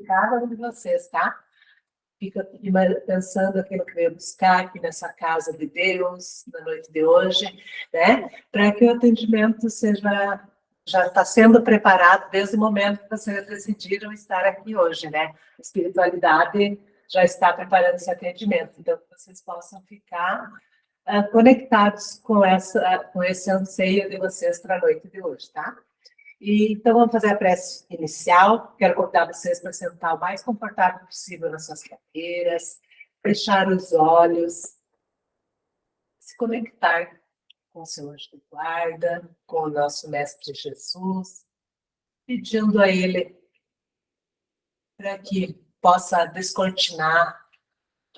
Cada um de vocês, tá? Fica pensando aquilo que veio buscar aqui nessa casa de Deus, na noite de hoje, né? Para que o atendimento seja, já está sendo preparado desde o momento que vocês decidiram estar aqui hoje, né? A espiritualidade já está preparando esse atendimento, então que vocês possam ficar conectados com esse anseio de vocês para a noite de hoje, tá? Então, vamos fazer a prece inicial. Quero convidar vocês para sentar o mais confortável possível nas suas cadeiras, fechar os olhos, se conectar com o seu anjo de guarda, com o nosso Mestre Jesus, pedindo a Ele para que possa descortinar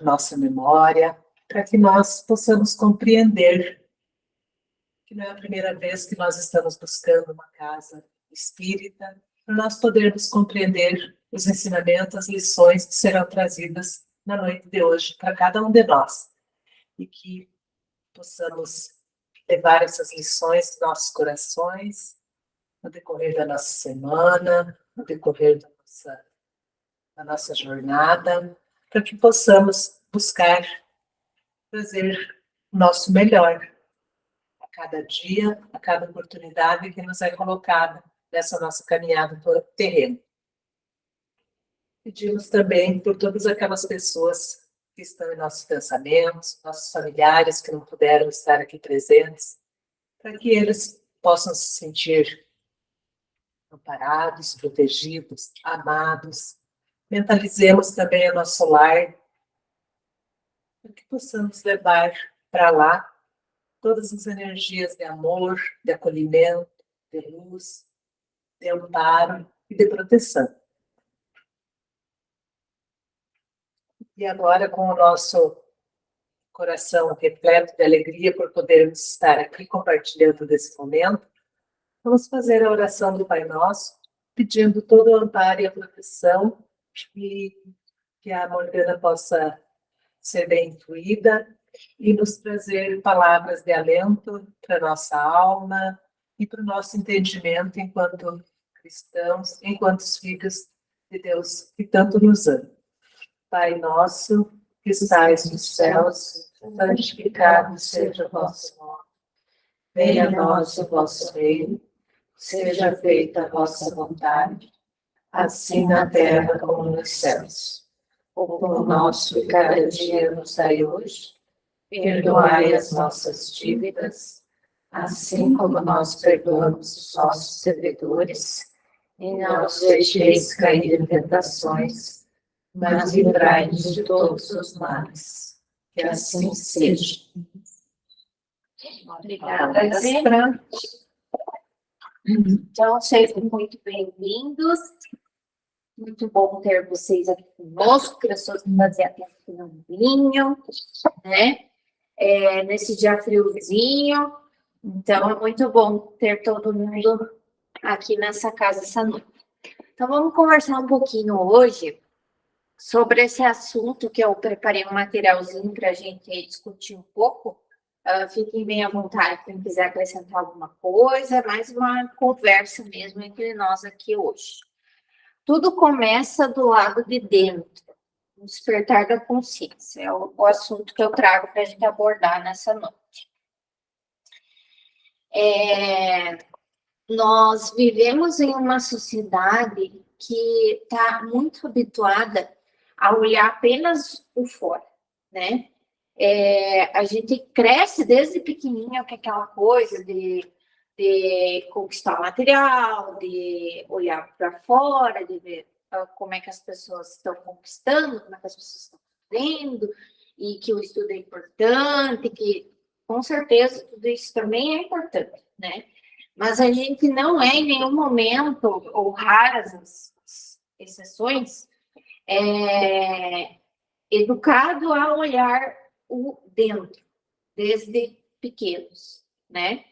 nossa memória, para que nós possamos compreender que não é a primeira vez que nós estamos buscando uma casa espírita, para nós podermos compreender os ensinamentos, as lições que serão trazidas na noite de hoje para cada um de nós. E que possamos levar essas lições dos nossos corações no decorrer da nossa semana, no decorrer da nossa jornada, para que possamos buscar fazer o nosso melhor a cada dia, a cada oportunidade que nos é colocada nessa nossa caminhada por terreno. Pedimos também por todas aquelas pessoas que estão em nossos pensamentos, nossos familiares que não puderam estar aqui presentes, para que eles possam se sentir amparados, protegidos, amados. Mentalizemos também o nosso lar, para que possamos levar para lá todas as energias de amor, de acolhimento, de luz, de amparo e de proteção. E agora, com o nosso coração repleto de alegria por podermos estar aqui compartilhando desse momento, vamos fazer a oração do Pai Nosso, pedindo todo o amparo e a proteção e que a Morgana possa ser bem fluida e nos trazer palavras de alento para a nossa alma e para o nosso entendimento enquanto cristãos, enquanto filhos de Deus que tanto nos ama. Pai nosso, que estais nos céus, santificado seja o vosso nome. Venha a nós o vosso reino, seja feita a vossa vontade, assim na terra como nos céus. O pão nosso de cada dia nos dai hoje, perdoai as nossas dívidas, assim como nós perdoamos os nossos devedores, e não nos deixeis cair em tentações, mas livrai-nos de todos os males. Que assim seja. Obrigada, Zé. Então, sejam muito bem-vindos. Muito bom ter vocês aqui conosco, que as pessoas que fazia tempo que não vinham, né? Nesse dia friozinho. Então, é muito bom ter todo mundo aqui nessa casa essa noite. Então, vamos conversar um pouquinho hoje sobre esse assunto que eu preparei um materialzinho para a gente discutir um pouco. Fiquem bem à vontade quem quiser acrescentar alguma coisa, mais uma conversa mesmo entre nós aqui hoje. Tudo começa do lado de dentro, o despertar da consciência. É o assunto que eu trago para a gente abordar nessa noite. Nós vivemos em uma sociedade que está muito habituada a olhar apenas o fora, né? A gente cresce desde pequenininho com aquela coisa de conquistar material, de olhar para fora, de ver como é que as pessoas estão conquistando, como é que as pessoas estão fazendo, e que o estudo é importante, que com certeza tudo isso também é importante, né? Mas a gente não é em nenhum momento, ou raras as exceções, educado a olhar o dentro, desde pequenos, né?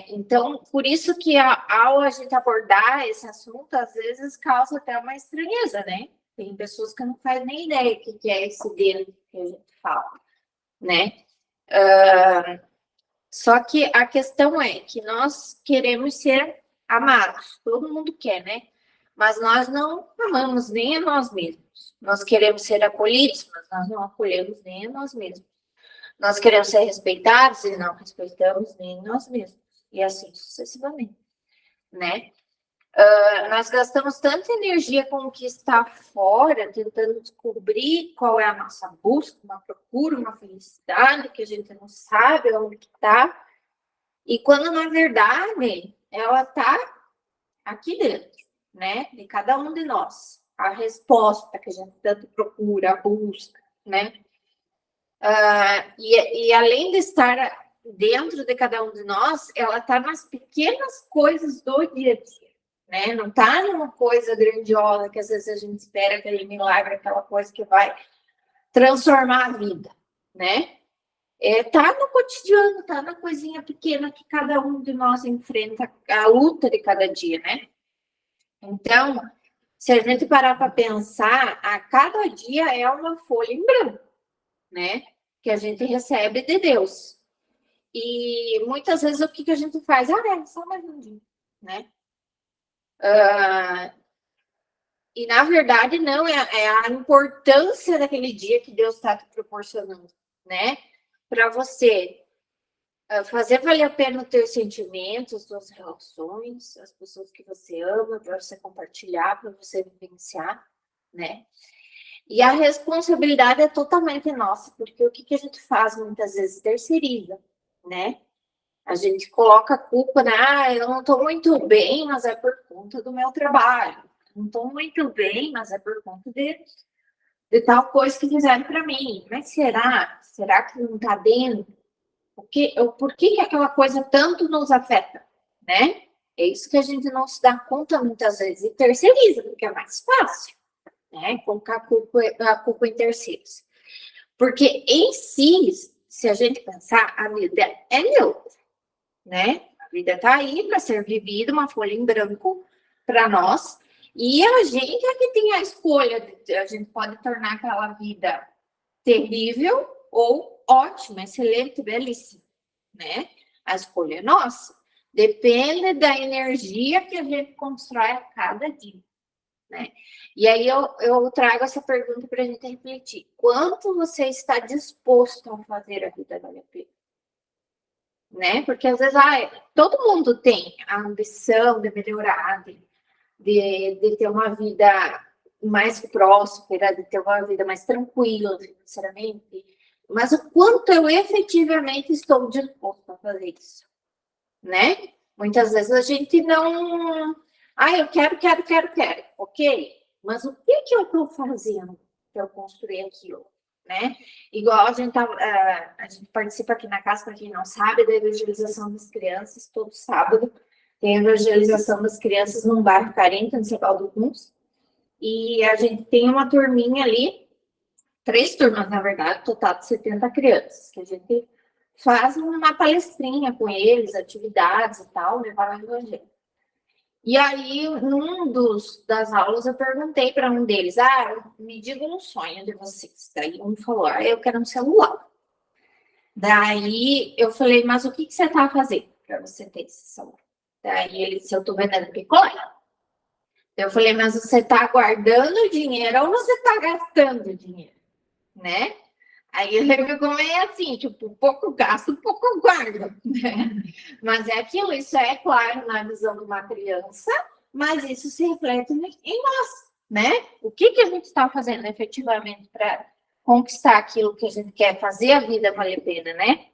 Então, por isso que ao a gente abordar esse assunto, às vezes causa até uma estranheza, né? Tem pessoas que não fazem nem ideia do que é esse dentro que a gente fala, né? Só que a questão é que nós queremos ser amados, todo mundo quer, né? mas nós não amamos nem a nós mesmos. Nós queremos ser acolhidos, mas nós não acolhemos nem a nós mesmos. Nós queremos ser respeitados e não respeitamos nem nós mesmos. E assim sucessivamente, né? Nós gastamos tanta energia com o que está fora, tentando descobrir qual é a nossa busca, uma procura, uma felicidade, que a gente não sabe onde que está. E quando, na verdade, ela está aqui dentro, né? De cada um de nós. A resposta que a gente tanto procura, a busca, né? E além de estar dentro de cada um de nós, ela está nas pequenas coisas do dia a dia, né? Não está numa coisa grandiosa que às vezes a gente espera aquele milagre, aquela coisa que vai transformar a vida, né? Tá no cotidiano, tá na coisinha pequena que cada um de nós enfrenta, a luta de cada dia, né? Então, se a gente parar para pensar, a cada dia é uma folha em branco, né? Que a gente recebe de Deus. E muitas vezes o que a gente faz? É só mais um dia, né? E na verdade não, é a importância daquele dia que Deus está te proporcionando, né? Para você fazer valer a pena os teus sentimentos, as suas relações, as pessoas que você ama, para você compartilhar, para você vivenciar, né? E a responsabilidade é totalmente nossa, porque o que a gente faz muitas vezes terceiriza, né? A gente coloca a culpa, né? Eu não estou muito bem, mas é por conta do meu trabalho. Não estou muito bem, mas é por conta de tal coisa que fizeram para mim. Mas será? Será que não está dentro? Por que aquela coisa tanto nos afeta, né? É isso que a gente não se dá conta muitas vezes e terceiriza, porque é mais fácil, né? Colocar a culpa em terceiros. Porque em si, se a gente pensar, a vida é neutra, né? A vida está aí para ser vivida, uma folha em branco para nós, e a gente é que tem a escolha, a gente pode tornar aquela vida terrível ou ótima, excelente, belíssima, né? A escolha é nossa. Depende da energia que a gente constrói a cada dia, né? E aí eu trago essa pergunta para a gente refletir. Quanto você está disposto a fazer a vida valer a pena? Né? Porque às vezes todo mundo tem a ambição de melhorar, de ter uma vida mais próspera, de ter uma vida mais tranquila financeiramente, mas o quanto eu efetivamente estou disposto a fazer isso, né? Muitas vezes a gente não... eu quero, ok, mas o que eu estou fazendo para eu construir aquilo? Né? Igual a gente participa aqui na casa, para quem não sabe, da evangelização das crianças, todo sábado tem a evangelização das crianças num bairro carente, no Cepal do Guns, e a gente tem uma turminha ali, 3 turmas, na verdade, total de 70 crianças, que a gente faz uma palestrinha com eles, atividades e tal, levar o evangelho. E aí, num das aulas, eu perguntei para um deles, me diga um sonho de vocês. Daí um falou, eu quero um celular. Daí eu falei, mas o que você está fazendo para você ter esse celular? Daí ele disse, eu estou vendendo picolé. Eu falei, mas você está guardando dinheiro ou você está gastando dinheiro? Né? Aí ele ficou meio assim, tipo, pouco gasto, pouco guarda, né? Mas é aquilo, isso é claro na visão de uma criança, mas isso se reflete em nós, né? O que a gente está fazendo efetivamente para conquistar aquilo que a gente quer fazer a vida valer a pena, né?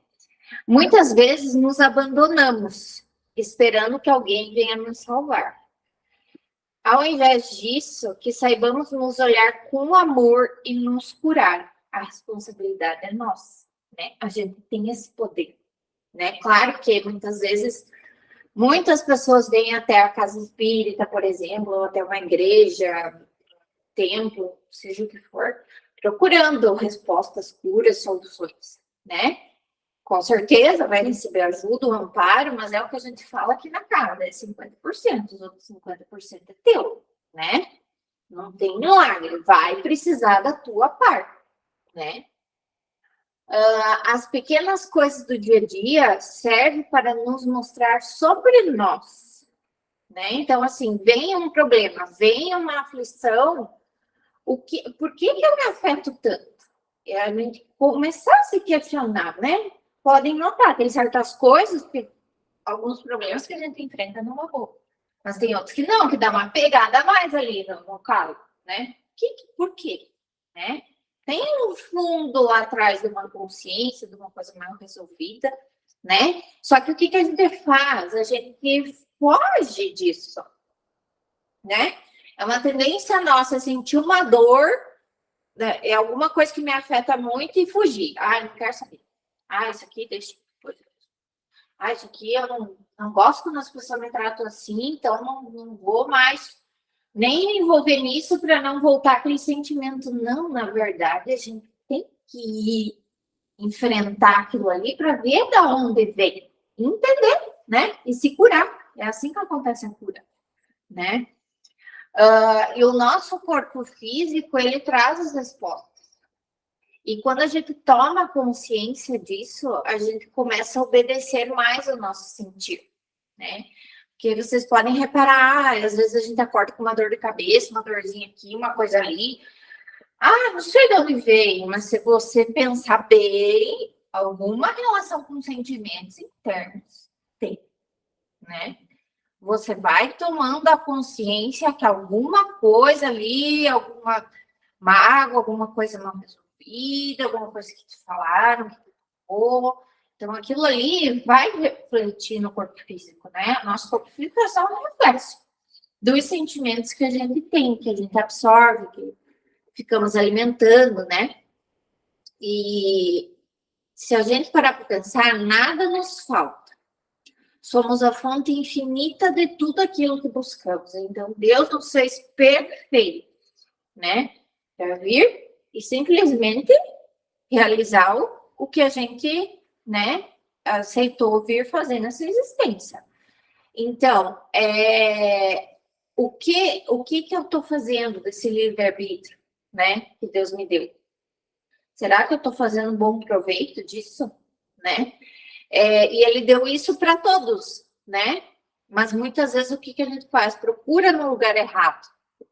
Muitas vezes nos abandonamos, esperando que alguém venha nos salvar. Ao invés disso, que saibamos nos olhar com amor e nos curar. A responsabilidade é nossa, né? A gente tem esse poder, né? Claro que muitas vezes, muitas pessoas vêm até a casa espírita, por exemplo, ou até uma igreja, templo, seja o que for, procurando respostas, curas, soluções, né? Com certeza vai receber ajuda, um amparo, mas é o que a gente fala aqui na casa, é 50%, os outros 50% é teu, né? Não tem milagre, vai precisar da tua parte, né? As pequenas coisas do dia a dia servem para nos mostrar sobre nós, né? Então, assim, vem um problema, vem uma aflição, por que eu me afeto tanto? É a gente começar a se questionar, né? Podem notar, tem certas coisas, alguns problemas que a gente enfrenta numa boa. Mas tem outros que não, que dá uma pegada a mais ali no calo, né? Por quê? Né? Tem um fundo lá atrás de uma consciência, de uma coisa mal resolvida, né? Só que o que a gente faz? A gente foge disso, né? É uma tendência nossa sentir uma dor, né? É alguma coisa que me afeta muito e fugir. Ah, não quero saber. Ah, isso aqui deixa. Ah, isso aqui eu não gosto quando as pessoas me tratam assim, então não vou mais nem me envolver nisso para não voltar aquele sentimento. Não, na verdade, a gente tem que ir enfrentar aquilo ali para ver de onde vem, entender, né? E se curar. É assim que acontece a cura, né? E o nosso corpo físico, ele traz as respostas. E quando a gente toma consciência disso, a gente começa a obedecer mais ao nosso sentido, né? Porque vocês podem reparar, às vezes a gente acorda com uma dor de cabeça, uma dorzinha aqui, uma coisa ali. Ah, não sei de onde veio, mas se você pensar bem, alguma relação com sentimentos internos tem, né? Você vai tomando a consciência que alguma coisa ali, alguma mágoa, alguma coisa mal resolvida, alguma coisa que te falaram, que te falou. Então, aquilo ali vai refletir no corpo físico, né? Nosso corpo físico é só um reflexo dos sentimentos que a gente tem, que a gente absorve, que ficamos alimentando, né? E se a gente parar para pensar, nada nos falta. Somos a fonte infinita de tudo aquilo que buscamos. Então, Deus nos fez perfeito, né? Para vir e simplesmente realizar o que a gente, né, aceitou vir fazer nessa existência. Então, o que eu estou fazendo desse livre-arbítrio, né, que Deus me deu? Será que eu estou fazendo um bom proveito disso, né? E ele deu isso para todos, né? Mas muitas vezes o que a gente faz? Procura no lugar errado,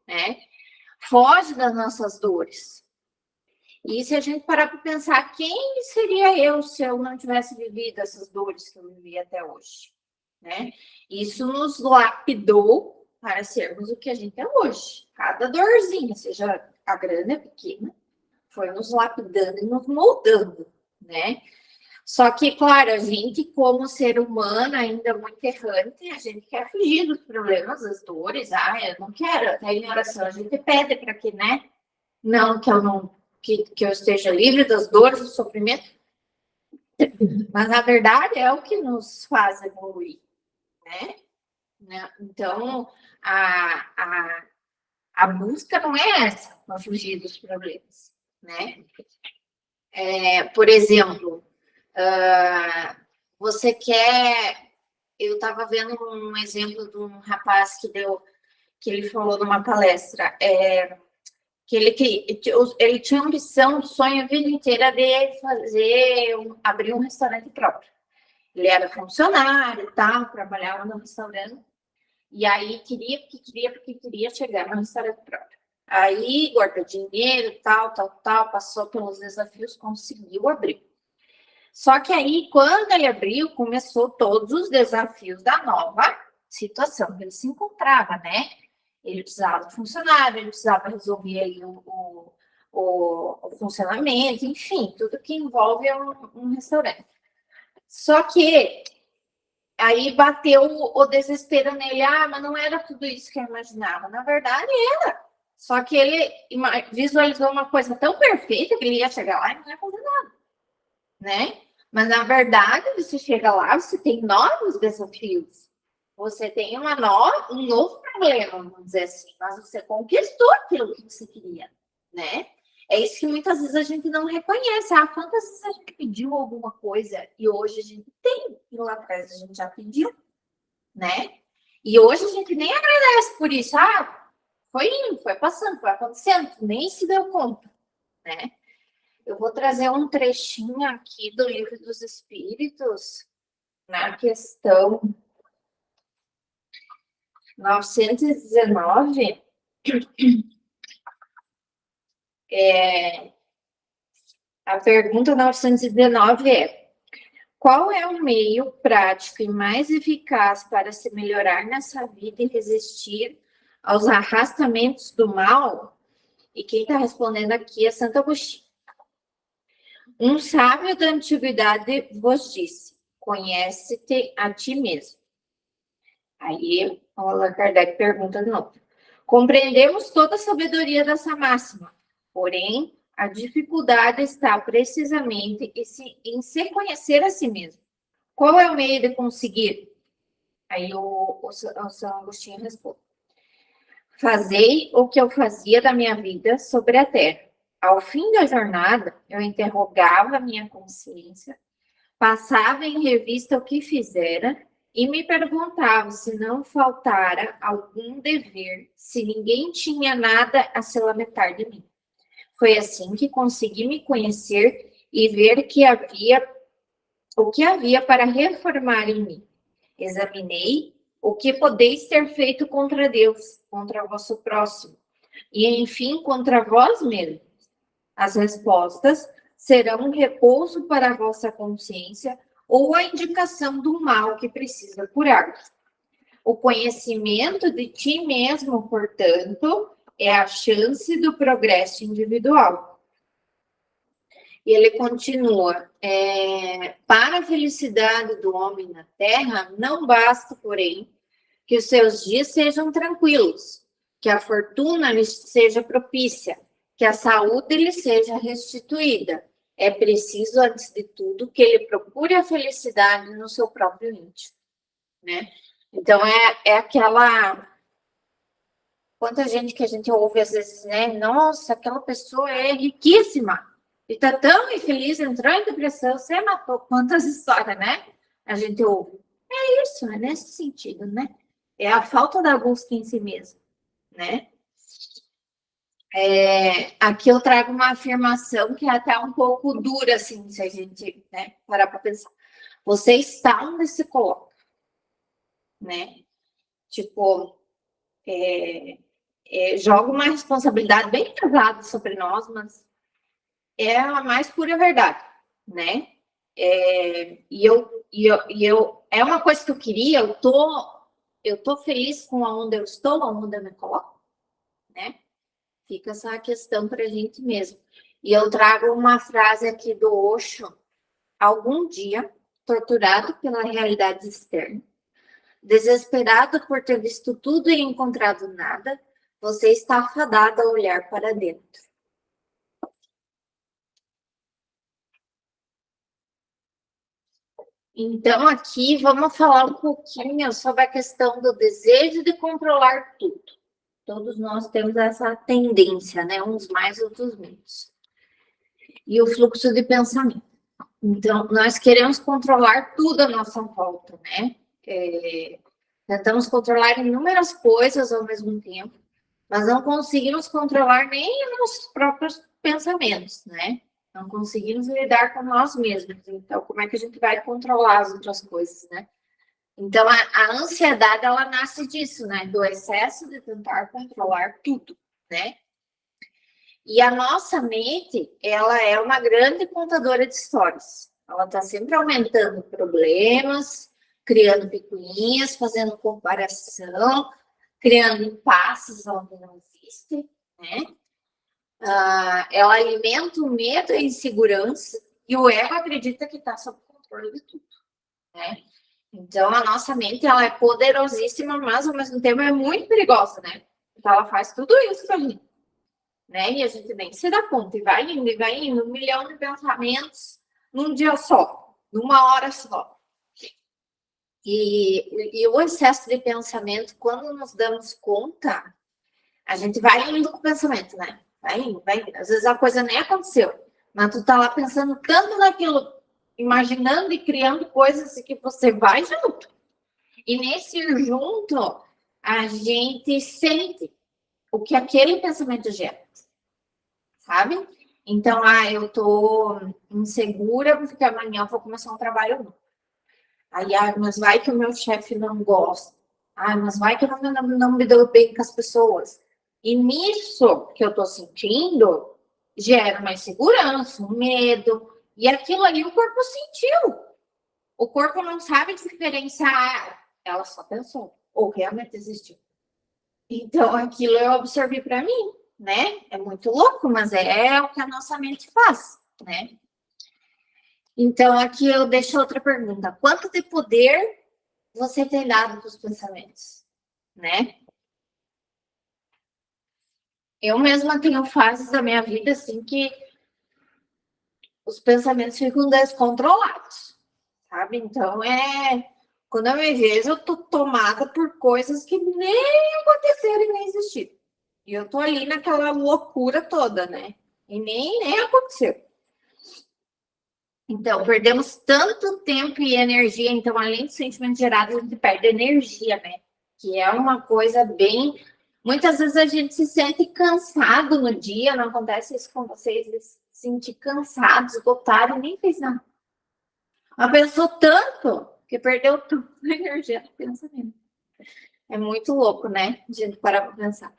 né? Foge das nossas dores. E se a gente parar para pensar, quem seria eu se eu não tivesse vivido essas dores que eu vivi até hoje, né? Isso nos lapidou para sermos o que a gente é hoje. Cada dorzinha, seja a grande ou pequena, foi nos lapidando e nos moldando, né? Só que, claro, a gente, como ser humano, ainda muito errante, a gente quer fugir dos problemas, das dores. Ah, eu não quero. Até em oração a gente pede para que, né? Não, que eu não, que eu esteja livre das dores, do sofrimento. Mas, na verdade, é o que nos faz evoluir, né? Então, a busca não é essa, para fugir dos problemas, né? Por exemplo, você quer. Eu estava vendo um exemplo de um rapaz que ele falou numa palestra, que ele tinha ambição, sonho a vida inteira de abrir um restaurante próprio. Ele era funcionário e tal, trabalhava no restaurante, e aí queria chegar no restaurante próprio. Aí guardou dinheiro, tal, passou pelos desafios, conseguiu abrir. Só que aí, quando ele abriu, começou todos os desafios da nova situação que ele se encontrava, né? Ele precisava de funcionário, ele precisava resolver aí o funcionamento, enfim, tudo que envolve um restaurante. Só que aí bateu o desespero nele, mas não era tudo isso que eu imaginava. Na verdade, era. Só que ele visualizou uma coisa tão perfeita que ele ia chegar lá e não ia fazer nada, né? Mas, na verdade, você chega lá, você tem novos desafios. Você tem um novo problema, vamos dizer assim. Mas você conquistou aquilo que você queria, né? É isso que muitas vezes a gente não reconhece. Quantas vezes a gente pediu alguma coisa e hoje a gente tem, e lá atrás a gente já pediu, né? E hoje a gente nem agradece por isso. Foi indo, foi passando, foi acontecendo, nem se deu conta, né? Eu vou trazer um trechinho aqui do Livro dos Espíritos, na questão 919, a pergunta 919 é: qual é o meio prático e mais eficaz para se melhorar nessa vida e resistir aos arrastamentos do mal? E quem está respondendo aqui é Santo Agostinho. Um sábio da antiguidade vos disse: conhece-te a ti mesmo. Aí, Allan Kardec pergunta de novo. Compreendemos toda a sabedoria dessa máxima, porém, a dificuldade está precisamente em se conhecer a si mesmo. Qual é o meio de conseguir? Aí o São Agostinho responde: fazei o que eu fazia da minha vida sobre a terra. Ao fim da jornada, eu interrogava a minha consciência, passava em revista o que fizera e me perguntava se não faltara algum dever, se ninguém tinha nada a se lamentar de mim. Foi assim que consegui me conhecer e ver o que havia para reformar em mim. Examinei o que podeis ter feito contra Deus, contra o vosso próximo, e enfim contra vós mesmos. As respostas serão um repouso para a vossa consciência ou a indicação do mal que precisa curar. O conhecimento de ti mesmo, portanto, é a chance do progresso individual. E ele continua: para a felicidade do homem na terra, não basta, porém, que os seus dias sejam tranquilos, que a fortuna lhe seja propícia, que a saúde lhe seja restituída. É preciso, antes de tudo, que ele procure a felicidade no seu próprio íntimo, né? Então, é aquela... Quanta gente que a gente ouve às vezes, né? Nossa, aquela pessoa é riquíssima e tá tão infeliz, entrou em depressão, você matou. Quantas histórias, né? A gente ouve. É isso, é nesse sentido, né? É a falta da busca em si mesmo, né? Aqui eu trago uma afirmação que é até um pouco dura, assim, se a gente, né, parar para pensar. Você está onde se coloca, né? Tipo, joga uma responsabilidade bem pesada sobre nós, mas é a mais pura verdade, né? É uma coisa que eu queria, eu tô feliz com onde eu estou, onde eu me coloco, né? Fica essa questão para a gente mesmo. E eu trago uma frase aqui do Osho: algum dia, torturado pela realidade externa, desesperado por ter visto tudo e encontrado nada, você está afadado a olhar para dentro. Então, aqui vamos falar um pouquinho sobre a questão do desejo de controlar tudo. Todos nós temos essa tendência, né? Uns mais, outros menos. E o fluxo de pensamento. Então, nós queremos controlar tudo à nossa volta, né? Tentamos controlar inúmeras coisas ao mesmo tempo, mas não conseguimos controlar nem os próprios pensamentos, né? Não conseguimos lidar com nós mesmos. Então, como é que a gente vai controlar as outras coisas, né? Então, a ansiedade, ela nasce disso, né? Do excesso de tentar controlar tudo, né? E a nossa mente, ela é uma grande contadora de histórias. Ela está sempre aumentando problemas, criando picuinhas, fazendo comparação, criando impasses onde não existe, né? Ela alimenta o medo e a insegurança, e o ego acredita que está sob controle de tudo, né? Então, a nossa mente, ela é poderosíssima, mas, ao mesmo tempo, é muito perigosa, né? Então, ela faz tudo isso pra gente, né? E a gente nem se dá conta, e vai indo, 1 milhão de pensamentos num dia só, numa hora só. E o excesso de pensamento, quando nos damos conta, a gente vai indo com o pensamento, né? Vai indo. Às vezes a coisa nem aconteceu, mas tu tá lá pensando tanto naquilo, imaginando e criando coisas que você vai junto. E nesse junto, a gente sente o que aquele pensamento gera, sabe? Então, eu tô insegura porque amanhã eu vou começar um trabalho novo. Aí, mas vai que o meu chefe não gosta. Ah, mas vai que eu não me dou bem com as pessoas. E nisso que eu tô sentindo, gera uma insegurança, um medo. E aquilo ali o corpo sentiu. O corpo não sabe diferenciar. Ela só pensou. Ou realmente existiu. Então, aquilo eu absorvi para mim, né? É muito louco, mas é o que a nossa mente faz, né? Então, aqui eu deixo outra pergunta. Quanto de poder você tem dado para os pensamentos, né? Eu mesma tenho fases da minha vida, assim, que os pensamentos ficam descontrolados, sabe? Então, quando eu me vejo, eu tô tomada por coisas que nem aconteceram e nem existiram. E eu tô ali naquela loucura toda, né? E nem aconteceu. Então, perdemos tanto tempo e energia. Então, além de sentimentos gerados, a gente perde energia, né? Que é uma coisa bem. Muitas vezes a gente se sente cansado no dia, não acontece isso com vocês, de se sentir cansado, esgotado e nem fez nada. Mas pensou tanto que perdeu toda a energia do pensamento. É muito louco, né? A gente parar para pensar.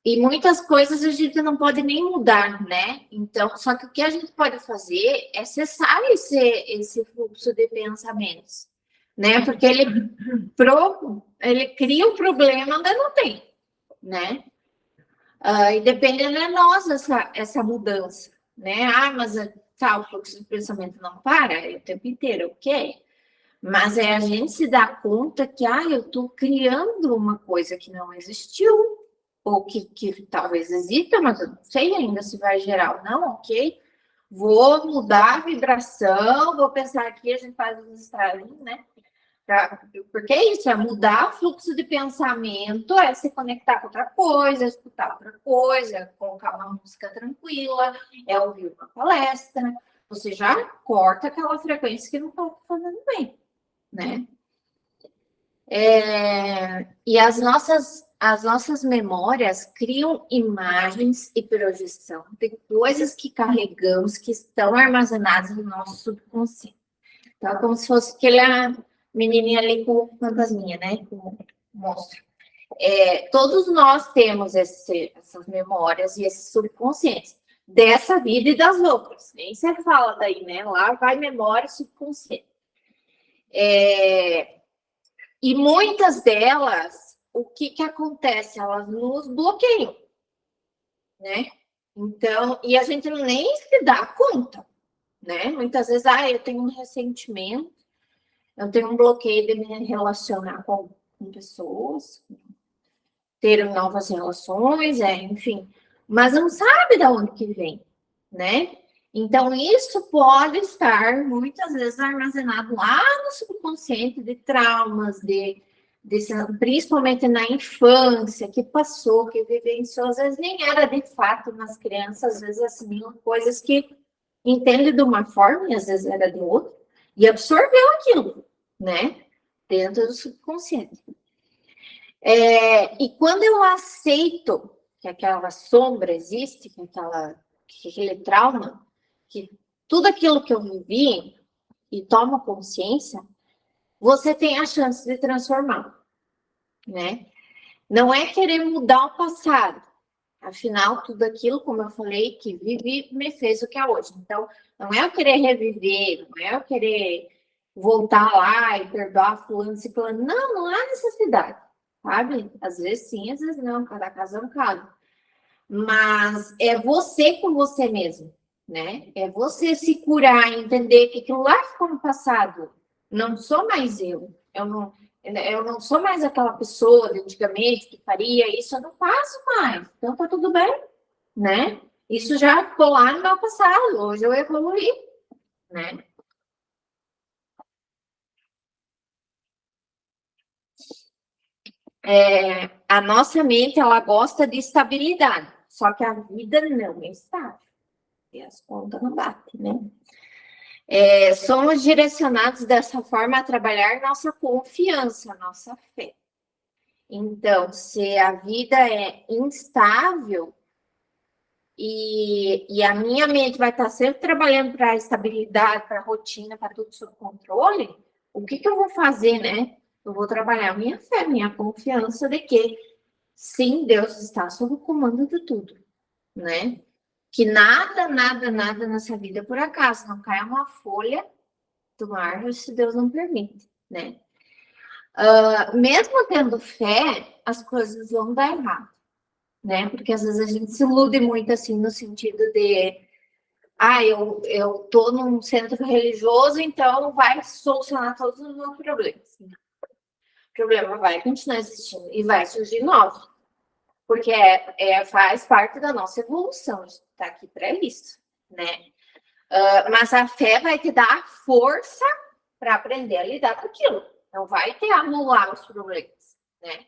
E muitas coisas a gente não pode nem mudar, né? Então, só que o que a gente pode fazer é cessar esse fluxo de pensamentos, né? Porque ele cria um problema onde não tem, né? E depende de nós essa mudança, né? Ah, mas tá, o fluxo de pensamento não para o tempo inteiro, ok? Mas é a gente se dar conta que, eu estou criando uma coisa que não existiu, ou que talvez exista, mas eu não sei ainda se vai gerar ou não, ok? Vou mudar a vibração, vou pensar aqui, a gente faz uns estalinhos, né? Porque é isso, é mudar o fluxo de pensamento, é se conectar com outra coisa, escutar outra coisa, colocar uma música tranquila, é ouvir uma palestra. Você já corta aquela frequência que não está fazendo bem, né? E as nossas memórias criam imagens e projeção de coisas que carregamos que estão armazenadas no nosso subconsciente. Então, é como se fosse aquela menininha ali com o fantasminha, né? Com o monstro. Todos nós temos essas memórias e esses subconscientes dessa vida e das outras. Nem você fala daí, né? Lá vai memória subconsciente. E muitas delas, o que acontece? Elas nos bloqueiam, né? Então, e a gente nem se dá conta, né? Muitas vezes, eu tenho um ressentimento, eu tenho um bloqueio de me relacionar com pessoas, ter novas relações, enfim, mas não sabe de onde que vem, né? Então, isso pode estar muitas vezes armazenado lá no subconsciente de traumas, principalmente na infância, que passou, que vivenciou, às vezes nem era de fato nas crianças, às vezes assimilam coisas que entende de uma forma e às vezes era de outra, e absorveu aquilo, né? Dentro do subconsciente. E quando eu aceito que aquela sombra existe, que aquele trauma, que tudo aquilo que eu vivi e tomo consciência, você tem a chance de transformar, né? Não é querer mudar o passado. Afinal, tudo aquilo, como eu falei, que vivi, me fez o que é hoje. Então, não é eu querer reviver, não é eu querer voltar lá e perdoar fulano, ciclano. Não há necessidade, sabe? Às vezes sim, às vezes não, cada caso é um caso. Mas é você com você mesmo, né? É você se curar, entender que aquilo lá ficou no passado. Não sou mais eu. Eu não sou mais aquela pessoa de antigamente que faria isso, eu não faço mais. Então tá tudo bem, né? Isso já ficou lá no meu passado. Hoje eu evoluí, né? A nossa mente, ela gosta de estabilidade, só que a vida não é estável. E as contas não batem, né? Somos direcionados dessa forma a trabalhar nossa confiança, nossa fé. Então, se a vida é instável e a minha mente vai estar sempre trabalhando para a estabilidade, para a rotina, para tudo sob controle, o que eu vou fazer, né? Eu vou trabalhar minha fé, minha confiança de que, sim, Deus está sob o comando de tudo, né? Que nada, nada, nada nessa vida é por acaso, não cai uma folha do árvore se Deus não permite, né? Mesmo tendo fé, as coisas vão dar errado, né? Porque às vezes a gente se ilude muito assim no sentido de eu tô num centro religioso, então vai solucionar todos os meus problemas. O problema vai continuar existindo e vai surgir novo, porque faz parte da nossa evolução, a gente está aqui para isso, né? Mas a fé vai te dar a força para aprender a lidar com aquilo. Não vai te anular os problemas, né?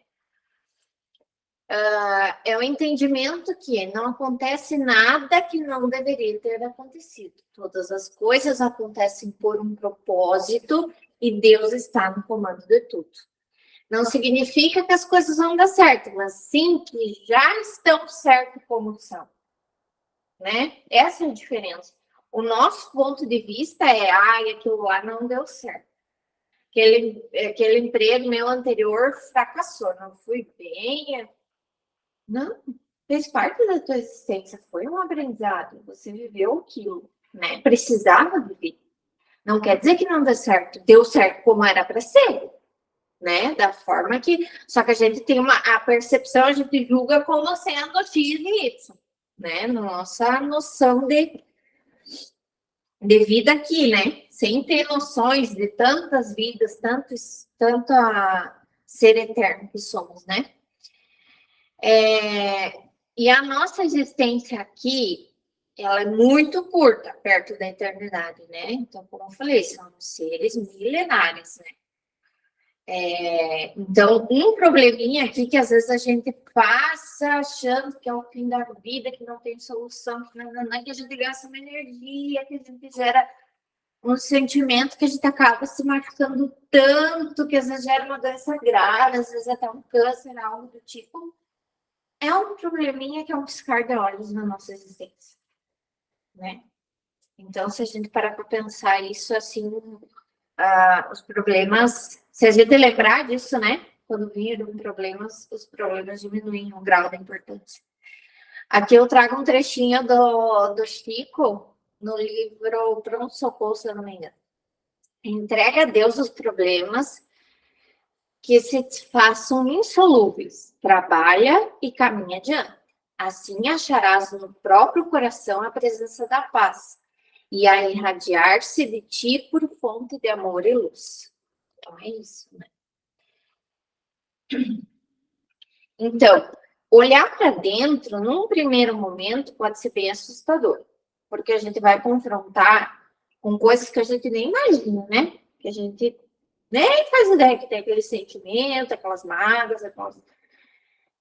É o entendimento que não acontece nada que não deveria ter acontecido. Todas as coisas acontecem por um propósito e Deus está no comando de tudo. Não significa que as coisas vão dar certo, mas sim que já estão certo como são, né? Essa é a diferença. O nosso ponto de vista é, aquilo lá não deu certo. Aquele emprego meu anterior fracassou, não fui bem. Não, fez parte da tua existência, foi um aprendizado, você viveu aquilo, né? Precisava viver. Não quer dizer que não deu certo como era para ser, né? Da forma que. Só que a gente tem a percepção, a gente julga como sendo X e Y, né? Nossa noção de vida aqui, né? Sem ter noções de tantas vidas, tanto a ser eterno que somos, né? E a nossa existência aqui, ela é muito curta, perto da eternidade, né? Então, como eu falei, são seres milenares, né? Então, um probleminha aqui que às vezes a gente passa achando que é o fim da vida, que não tem solução, que a gente gasta uma energia, que a gente gera um sentimento que a gente acaba se machucando tanto, que às vezes gera uma doença grave, às vezes até um câncer, algo do tipo. É um probleminha que é um piscar de olhos na nossa existência, né? Então, se a gente parar para pensar isso, assim, os problemas, se a gente lembrar disso, né? Quando virem problemas, os problemas diminuem o grau da importância. Aqui eu trago um trechinho do Chico, no livro Pronto Socorro, se eu não me engano. Entrega a Deus os problemas que se façam insolúveis, trabalha e caminha adiante. Assim acharás no próprio coração a presença da paz e a irradiar-se de ti por fonte de amor e luz. Então é isso, né? Então, olhar para dentro, num primeiro momento, pode ser bem assustador, porque a gente vai confrontar com coisas que a gente nem imagina, né? Que a gente nem faz ideia que tem aquele sentimento, aquelas mágoas,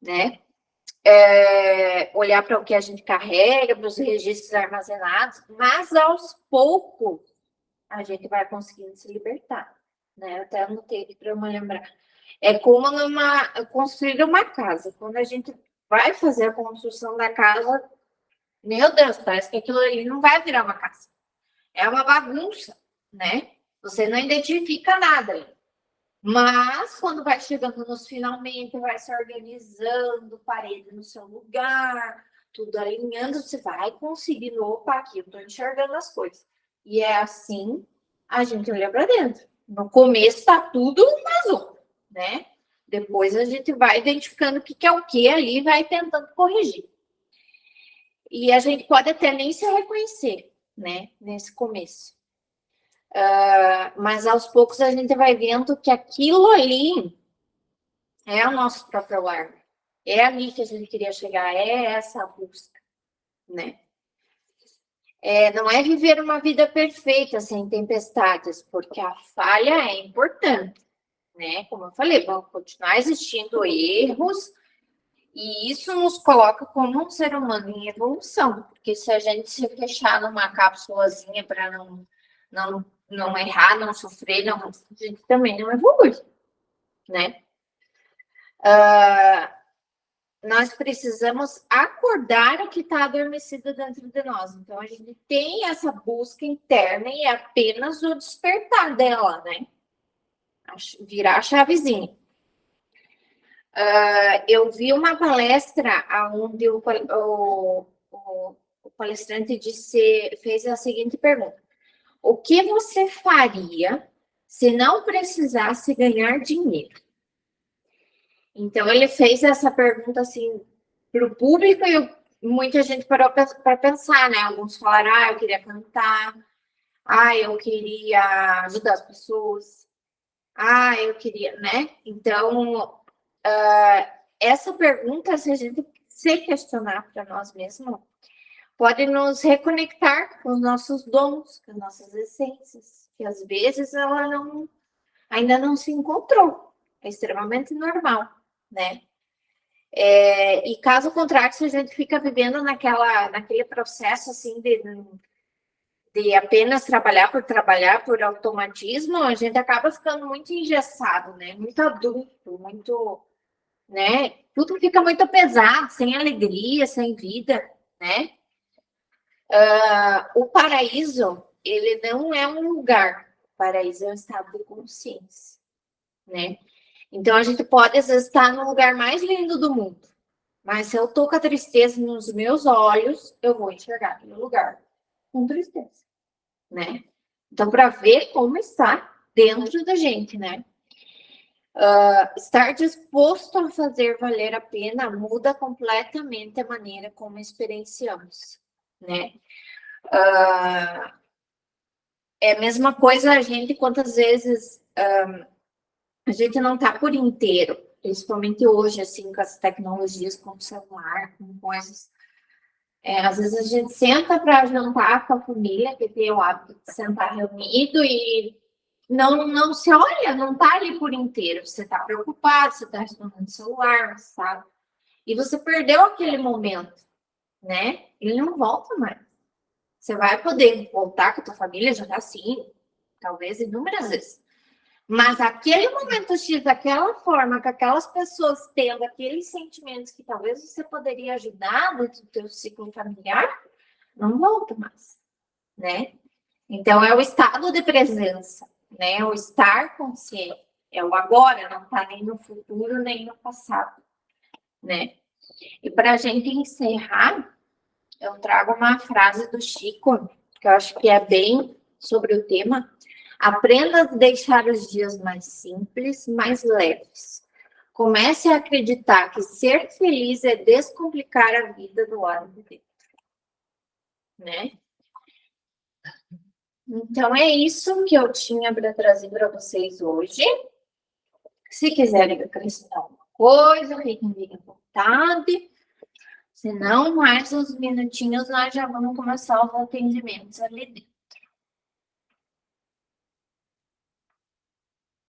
né? Olhar para o que a gente carrega, para os registros armazenados, mas aos poucos a gente vai conseguindo se libertar, né? Eu até anotei aqui para eu me lembrar. É como construir uma casa. Quando a gente vai fazer a construção da casa, meu Deus, parece que aquilo ali não vai virar uma casa. É uma bagunça, né? Você não identifica nada ali. Mas, quando vai chegando nos finalmente, vai se organizando, parede no seu lugar, tudo alinhando, você vai conseguindo, opa, aqui eu estou enxergando as coisas. E é assim, a gente olha para dentro. No começo está tudo azul, né? Depois a gente vai identificando o que é o que ali, vai tentando corrigir. E a gente pode até nem se reconhecer, né? Nesse começo. Mas aos poucos a gente vai vendo que aquilo ali é o nosso próprio lar. É ali que a gente queria chegar, é essa busca, né? Não é viver uma vida perfeita sem tempestades, porque a falha é importante, né? Como eu falei, vão continuar existindo erros, e isso nos coloca como um ser humano em evolução, porque se a gente se fechar numa cápsulazinha para não errar, não sofrer, a gente também não evolui, né? Nós precisamos acordar o que está adormecido dentro de nós. Então, a gente tem essa busca interna e é apenas o despertar dela, né? virar a chavezinha. Eu vi uma palestra onde o palestrante fez a seguinte pergunta: o que você faria se não precisasse ganhar dinheiro? Então, ele fez essa pergunta assim para o público e muita gente parou para pensar, né? Alguns falaram, eu queria cantar, eu queria ajudar as pessoas, eu queria, né? Então, essa pergunta, se a gente se questionar para nós mesmos, pode nos reconectar com os nossos dons, com as nossas essências, que às vezes ela ainda não se encontrou. É extremamente normal, né? E caso contrário, se a gente fica vivendo naquele processo assim de apenas trabalhar por automatismo, a gente acaba ficando muito engessado, né? Muito adulto, muito, né? Tudo fica muito pesado, sem alegria, sem vida, né? O paraíso, ele não é um lugar. O paraíso é um estado de consciência, né? Então, a gente pode, às vezes, estar no lugar mais lindo do mundo. Mas se eu tô com a tristeza nos meus olhos, eu vou enxergar aquele lugar com tristeza, né? Então, para ver como está dentro da gente, né? Estar disposto a fazer valer a pena muda completamente a maneira como experienciamos, né? É a mesma coisa a gente, quantas vezes a gente não está por inteiro, principalmente hoje, assim, com as tecnologias, com o celular, com coisas. Às vezes a gente senta para jantar com a família, que tem o hábito de sentar reunido e não se olha, não está ali por inteiro. Você está preocupado, você está respondendo o celular, sabe? E você perdeu aquele momento, né? Ele não volta mais. Você vai poder voltar com a tua família, já tá assim, talvez inúmeras vezes. Mas aquele momento X, daquela forma, com aquelas pessoas tendo aqueles sentimentos que talvez você poderia ajudar dentro do teu ciclo familiar, não volta mais, né? Então, é o estado de presença, né? É o estar consciente. É o agora, não está nem no futuro, nem no passado, né? E para a gente encerrar, eu trago uma frase do Chico, que eu acho que é bem sobre o tema. Aprenda a deixar os dias mais simples, mais leves. Comece a acreditar que ser feliz é descomplicar a vida do lado de dentro, né? Então, é isso que eu tinha para trazer para vocês hoje. Se quiserem acrescentar alguma coisa, fiquem à vontade. Se não, mais uns minutinhos, nós já vamos começar os atendimentos ali dentro.